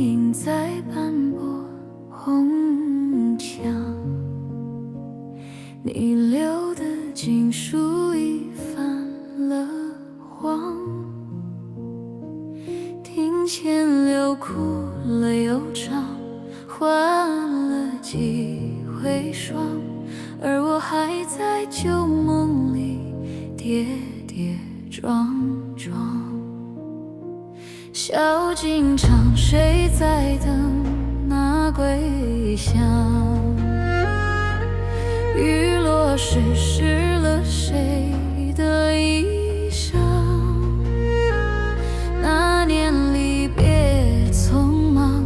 影在斑驳红墙，你留的经书已泛了黄，庭前柳枯了又长，换了几回霜，而我还在旧梦里跌跌撞撞。小径长，谁在等那归乡？雨落时湿了谁的衣裳？那年离别匆忙，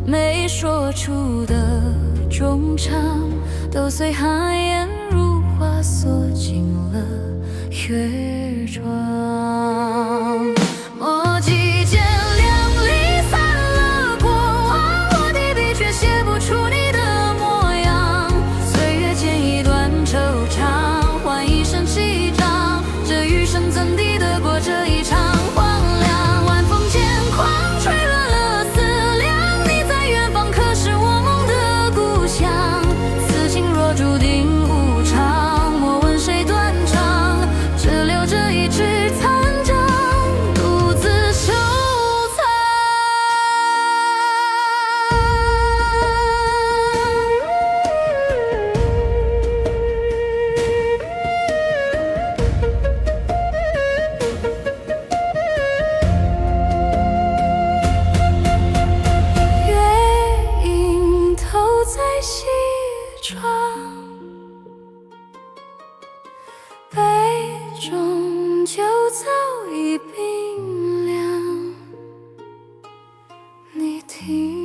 没说出的衷肠，都随寒烟如花锁进了月窗。墨迹间亮离散了过往，我的笔却写不出你的模样。岁月剪一段惆怅，换一身气仗，这余生怎敌得过这一场荒凉？晚风渐狂，吹乱了思量，你在远方，可是我梦的故乡。此情若注定无常，莫问谁断肠，只留着一纸残章，独自收藏。月影投在西窗，杯中酒早已冰凉，你听。